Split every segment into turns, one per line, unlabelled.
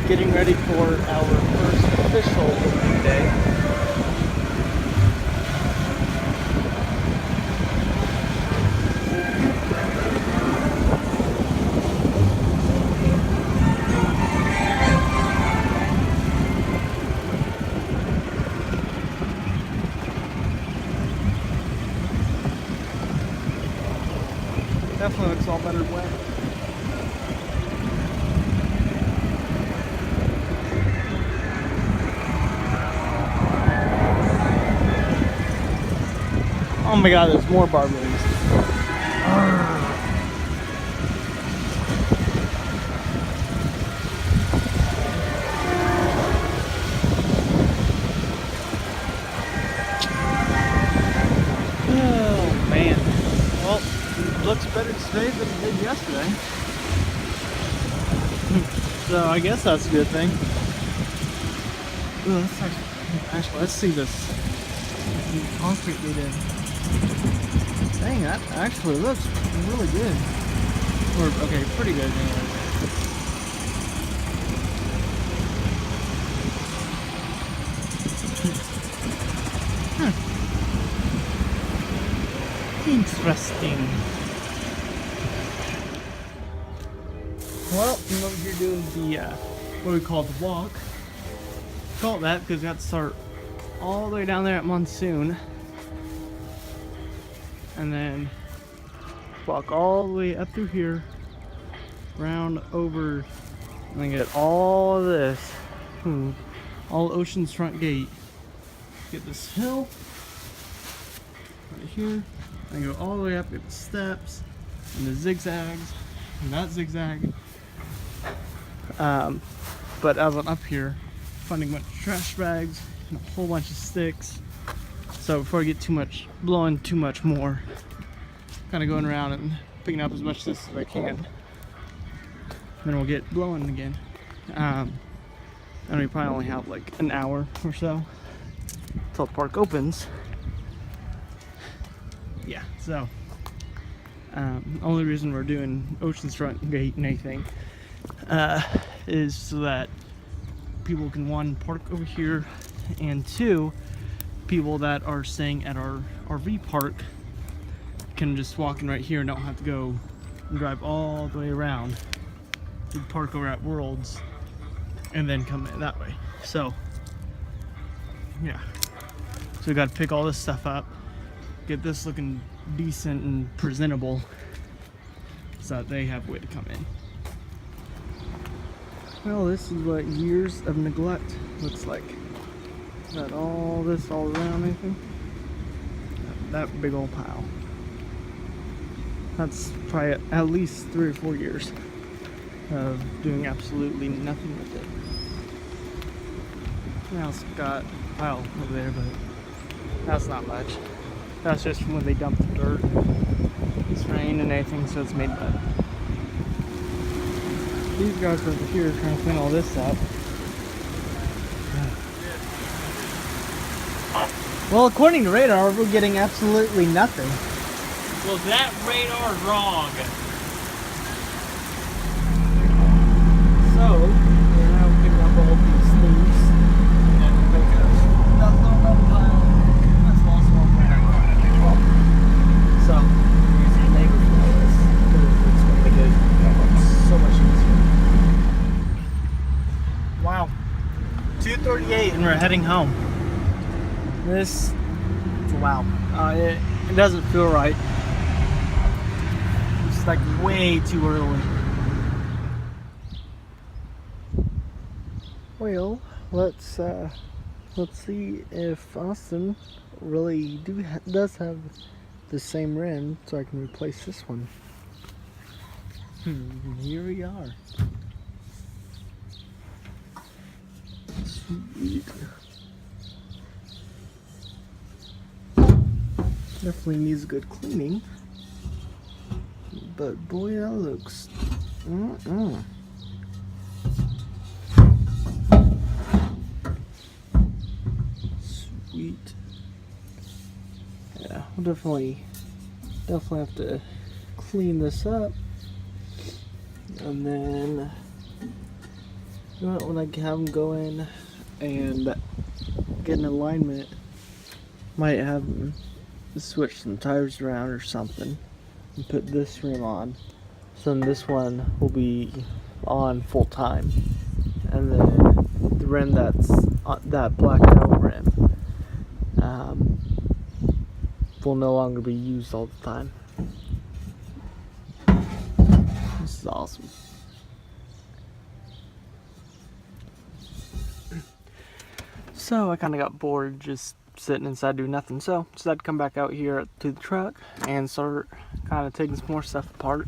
getting ready for our first official opening day. Definitely looks all better wet. Oh my god, there's more barbers. Oh man. Well, it looks better today than it did yesterday. So I guess that's a good thing. Ooh, actually, let's see this concrete we did. Dang, that actually looks really good. Or, okay, pretty good anyway. Interesting. Well, I'm over here doing the, what we call the walk. Call it that because we got to start all the way down there at Monsoon. And then walk all the way up through here, round over, and then get all of this, all Ocean's Front Gate. Get this hill right here, and go all the way up, get the steps, and the zigzags, and that zigzag. But as I'm up here, finding a bunch of trash bags and a whole bunch of sticks. So before I get blowing too much more, kind of going around and picking up as much of this as I can. Then we'll get blowing again. And we probably only have like an hour or so until the park opens. Yeah, so only reason we're doing Ocean's Front Gate and anything is so that people can, one, park over here, and two, people that are staying at our RV park can just walk in right here and don't have to go and drive all the way around to park over at Worlds and then come in that way. So yeah, so we got to pick all this stuff up, get this looking decent and presentable so that they have a way to come in. Well, this is what years of neglect looks like. Got all this all around anything. That big old pile. That's probably at least 3 or 4 years of doing absolutely nothing with it. Now it's got a pile over there, but that's not much. That's just from when they dumped the dirt. It's rain and everything, so it's made mud. These guys over here trying to clean all this up. Well, according to radar, we're getting absolutely nothing.
Well, that radar's wrong.
So, we're now picking up all these things. And we'll make another little pile. That's also one pile. So, we're using labor for all this because it's going to make it so much easier. Wow. 2:38 and we're heading home. This, wow, it doesn't feel right. It's like way too early. Well, let's see if Austin really does have the same rim, so I can replace this one. Here we are. Sweet. Definitely needs a good cleaning, but boy, that looks. Sweet. Yeah, we'll definitely have to clean this up, and then when I have them go in and get an alignment, might have them switch some tires around or something and put this rim on. So then this one will be on full time, and then the rim that's that blacked out rim will no longer be used all the time. This is awesome. So I kind of got bored just sitting inside doing nothing, so decided to come back out here to the truck and start kind of taking some more stuff apart.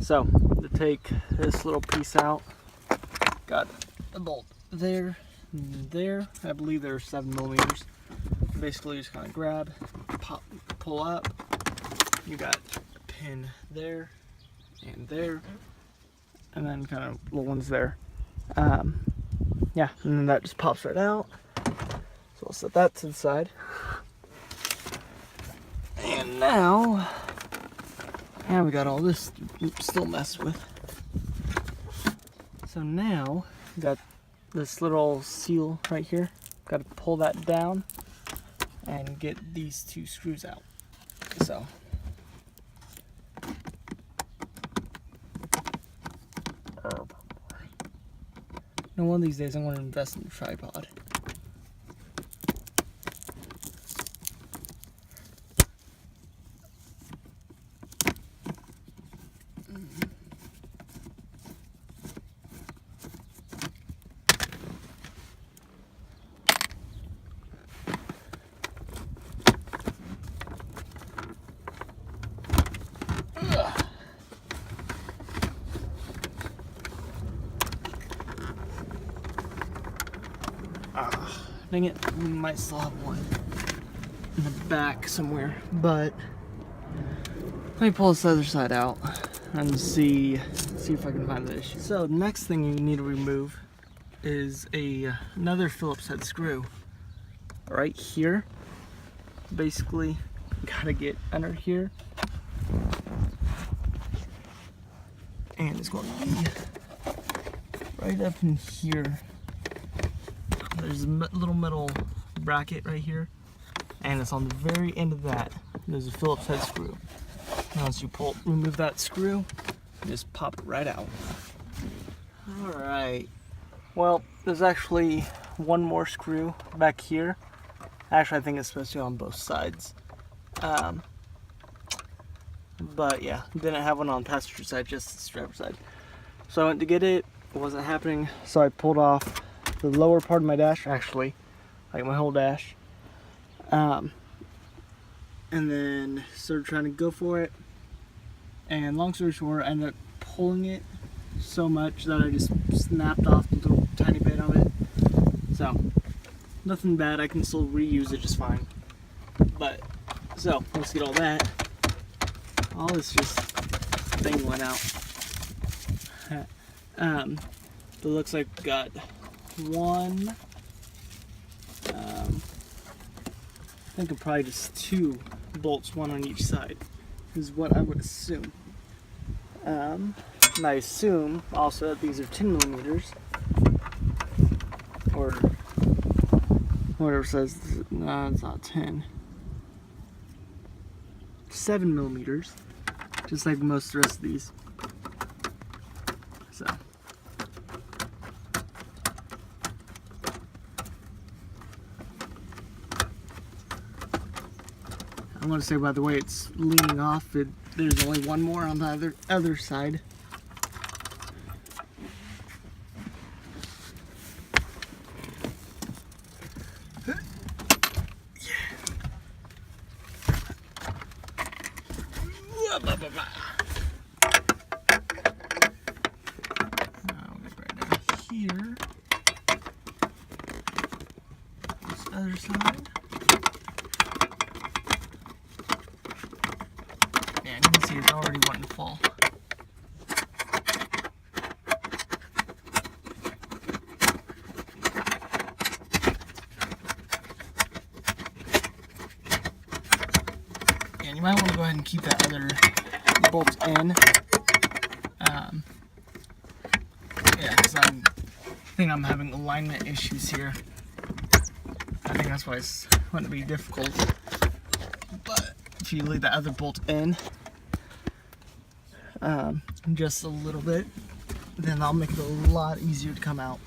So to take this little piece out, got a bolt there and there. I believe they're 7mm. Basically just kind of grab, pop, pull up. You got a pin there and there, and then kind of little ones there. Yeah, and then that just pops right out. So I'll set that to the side. And now we got all this still messed with. So now we got this little seal right here. Got to pull that down and get these two screws out. So now one of these days I'm going to invest in a tripod. Dang it, we might still have one in the back somewhere, but let me pull this other side out and see if I can find the issue. So next thing you need to remove is another Phillips head screw right here. Basically, gotta get under here, and it's going to be right up in here. There's a little metal bracket right here, and it's on the very end of that. There's a Phillips head screw. Now once you remove that screw, you just pop it right out. Alright, well, there's actually one more screw back here. Actually, I think it's supposed to be on both sides. But yeah, didn't have one on the passenger side, just the driver's side. So I went to get it, it wasn't happening, so I pulled off the lower part of my dash, actually, like my whole dash, and then started trying to go for it, and long story short, I ended up pulling it so much that I just snapped off the little tiny bit of it. So nothing bad, I can still reuse it just fine. But so let's get all that. All this just thing went out. It looks like we got one, I think of probably just two bolts, one on each side, is what I would assume. And I assume also that these are 10mm, or whatever it says. No, it's not 10. 7mm, just like most of the rest of these. So. I want to say, by the way, it's leaning off. There's only one more on the other side. Now get right down here. This other side. Yeah, you can see it's already wanting to fall. And you might want to go ahead and keep that other bolt in. Yeah, because because I think I'm having alignment issues here. I think that's why it's going to be difficult. But if you leave the other bolt in just a little bit, then I'll make it a lot easier to come out.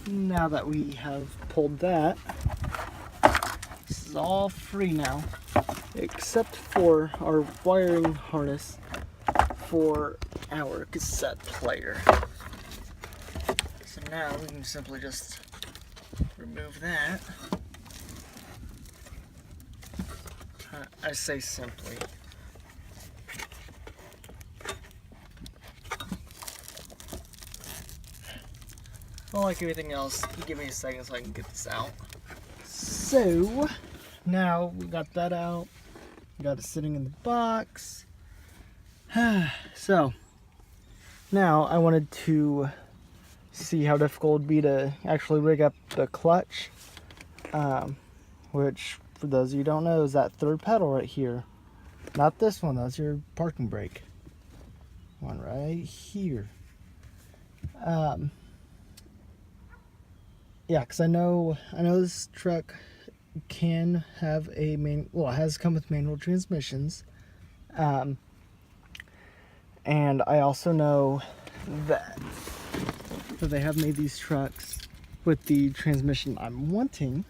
Now that we have pulled that, this is all free now, except for our wiring harness for our cassette player. So now we can simply just remove that. I say simply. Well, like everything else, give me a second so I can get this out. So, now we got that out. We got it sitting in the box. So, now I wanted to see how difficult it would be to actually rig up the clutch. Which, for those of you who don't know, is that third pedal right here. Not this one, that's your parking brake. One right here. Yeah, because I know this truck can have a it has come with manual transmissions. And I also know that they have made these trucks with the transmission I'm wanting.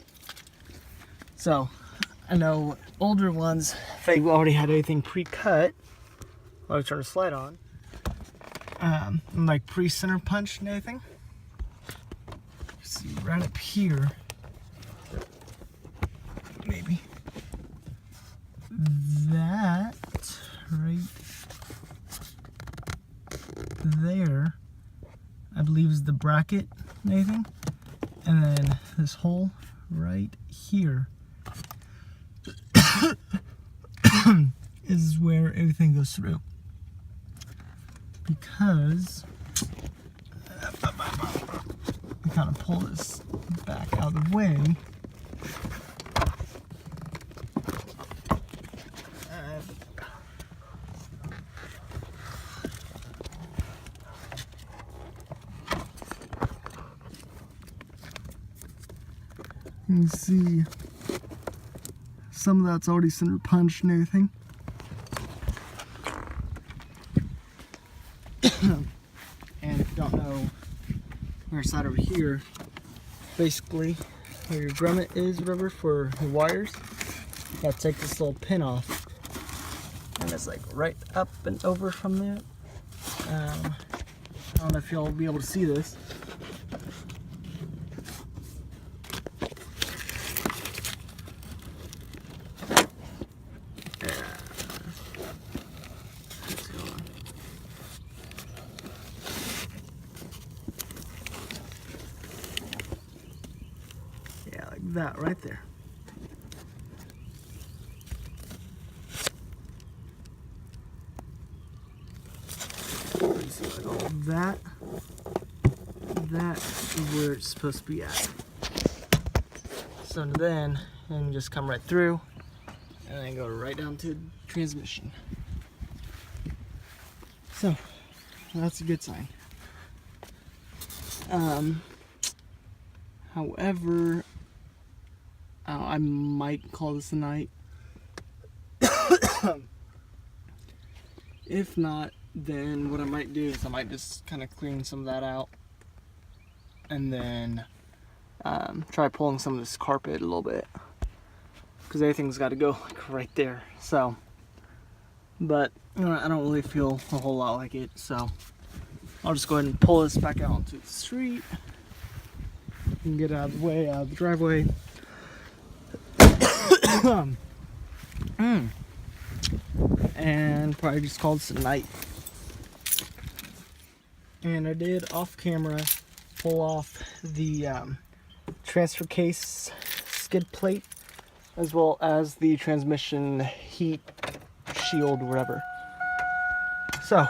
So, I know older ones, they already had everything pre-cut. I was trying to slide on. Like pre-center punched and everything. See, right up here, maybe. That right there, I believe, is the bracket and everything. And then this hole right here is where everything goes through. Because I kind of pull this back out of the way. You can see some of that's already center punched and everything. And if you don't know, our side over here, basically where your grommet is, whatever, for your wires, you gotta take this little pin off, and it's like right up and over from there. I don't know if y'all will be able to see this. That right there. So like all that is where it's supposed to be at. So then, and just come right through, and then go right down to transmission. So that's a good sign. However, I might call this a night. If not, then what I might do is I might just kind of clean some of that out, and then try pulling some of this carpet a little bit, because everything's got to go like right there. So, but you know, I don't really feel a whole lot like it, so I'll just go ahead and pull this back out onto the street and get out of the way, out of the driveway. And probably just call this a night. And I did off camera pull off the transfer case skid plate, as well as the transmission heat shield, whatever. So